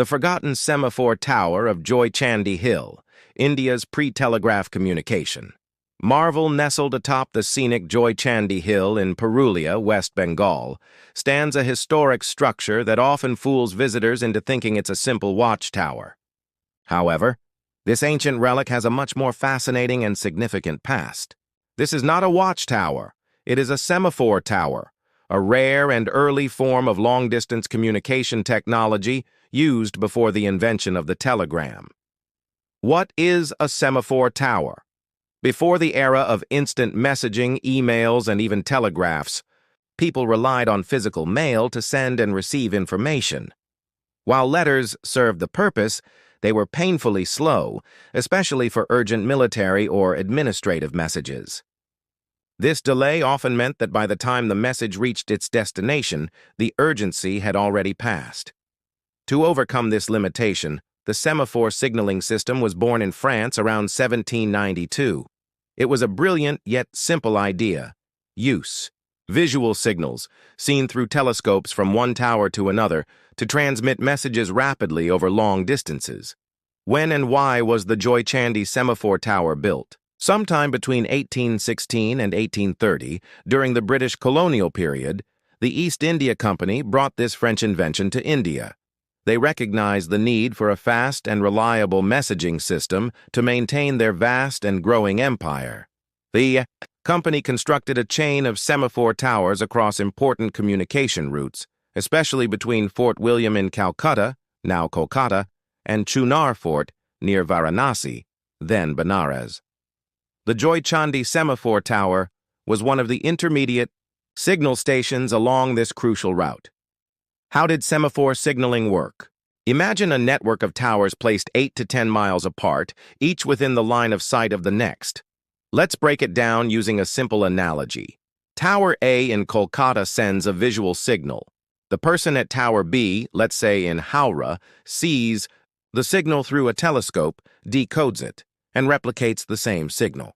The forgotten Semaphore Tower of Joychandi Hill, India's pre-telegraph communication. Marvel nestled atop the scenic Joychandi Hill in Purulia, West Bengal, stands a historic structure that often fools visitors into thinking it's a simple watchtower. However, this ancient relic has a much more fascinating and significant past. This is not a watchtower, it is a semaphore tower, a rare and early form of long-distance communication technology used before the invention of the telegram. What is a semaphore tower? Before the era of instant messaging, emails, and even telegraphs, people relied on physical mail to send and receive information. While letters served the purpose, they were painfully slow, especially for urgent military or administrative messages. This delay often meant that by the time the message reached its destination, the urgency had already passed. To overcome this limitation, the Semaphore Signaling System was born in France around 1792. It was a brilliant yet simple idea. Use visual signals, seen through telescopes from one tower to another, to transmit messages rapidly over long distances. When and why was the Joychandi Semaphore Tower built? Sometime between 1816 and 1830, during the British colonial period, the East India Company brought this French invention to India. They recognized the need for a fast and reliable messaging system to maintain their vast and growing empire. The company constructed a chain of semaphore towers across important communication routes, especially between Fort William in Calcutta, now Kolkata, and Chunar Fort near Varanasi, then Benares. The Joychandi Semaphore Tower was one of the intermediate signal stations along this crucial route. How did semaphore signaling work? Imagine a network of towers placed 8 to 10 miles apart, each within the line of sight of the next. Let's break it down using a simple analogy. Tower A in Kolkata sends a visual signal. The person at Tower B, let's say in Howrah, sees the signal through a telescope, decodes it, and replicates the same signal.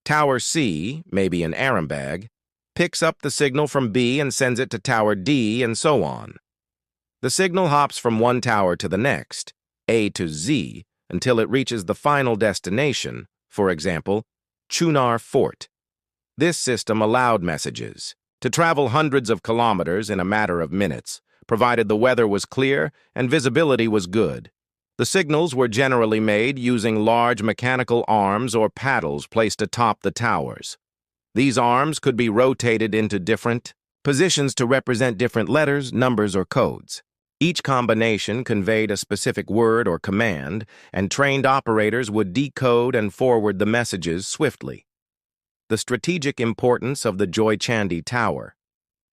Tower C, maybe in Arambag, picks up the signal from B and sends it to Tower D, and so on. The signal hops from one tower to the next, A to Z, until it reaches the final destination, for example, Chunar Fort. This system allowed messages to travel hundreds of kilometers in a matter of minutes, provided the weather was clear and visibility was good. The signals were generally made using large mechanical arms or paddles placed atop the towers. These arms could be rotated into different positions to represent different letters, numbers, or codes. Each combination conveyed a specific word or command, and trained operators would decode and forward the messages swiftly. The strategic importance of the Joychandi Tower.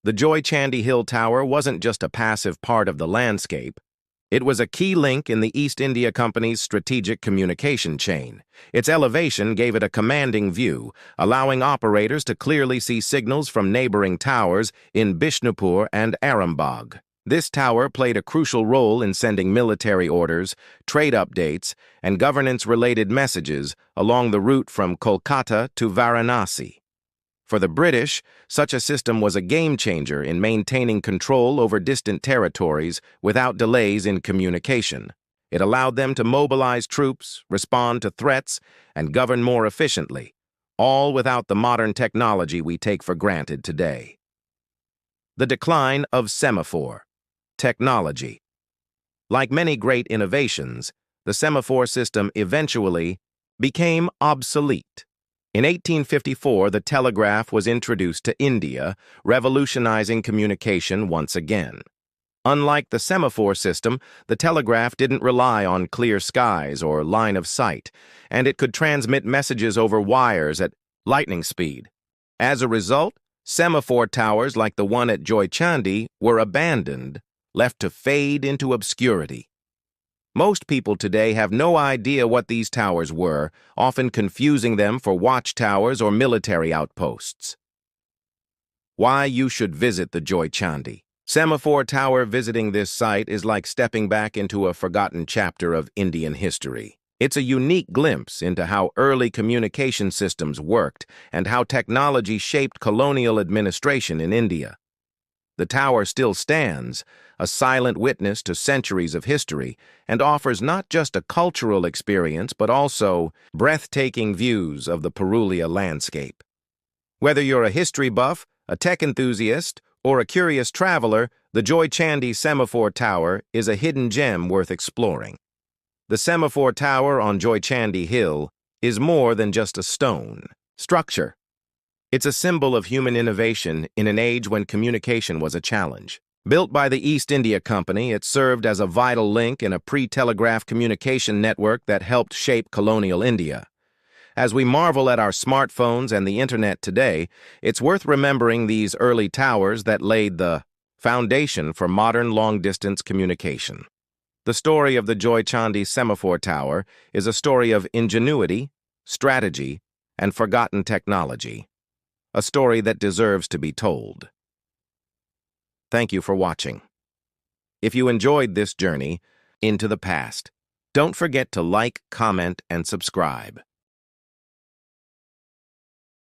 The Joychandi Hill Tower wasn't just a passive part of the landscape. It was a key link in the East India Company's strategic communication chain. Its elevation gave it a commanding view, allowing operators to clearly see signals from neighboring towers in Bishnupur and Arambagh. This tower played a crucial role in sending military orders, trade updates, and governance-related messages along the route from Kolkata to Varanasi. For the British, such a system was a game-changer in maintaining control over distant territories without delays in communication. It allowed them to mobilize troops, respond to threats, and govern more efficiently, all without the modern technology we take for granted today. The decline of semaphore technology. Like many great innovations, the semaphore system eventually became obsolete. In 1854, the telegraph was introduced to India, revolutionizing communication once again. Unlike the semaphore system, the telegraph didn't rely on clear skies or line of sight, and it could transmit messages over wires at lightning speed. As a result, semaphore towers like the one at Joychandi were abandoned, left to fade into obscurity. Most people today have no idea what these towers were, often confusing them for watchtowers or military outposts. Why you should visit the Joychandi Semaphore Tower. Visiting this site is like stepping back into a forgotten chapter of Indian history. It's a unique glimpse into how early communication systems worked and how technology shaped colonial administration in India. The tower still stands, a silent witness to centuries of history, and offers not just a cultural experience but also breathtaking views of the Purulia landscape. Whether you're a history buff, a tech enthusiast, or a curious traveler, the Joychandi Semaphore Tower is a hidden gem worth exploring. The Semaphore Tower on Joychandi Hill is more than just a stone structure. It's a symbol of human innovation in an age when communication was a challenge. Built by the East India Company, it served as a vital link in a pre-telegraph communication network that helped shape colonial India. As we marvel at our smartphones and the internet today, it's worth remembering these early towers that laid the foundation for modern long-distance communication. The story of the Joychandi Semaphore Tower is a story of ingenuity, strategy, and forgotten technology. A story that deserves to be told. Thank you for watching. If you enjoyed this journey into the past, don't forget to like, comment, and subscribe.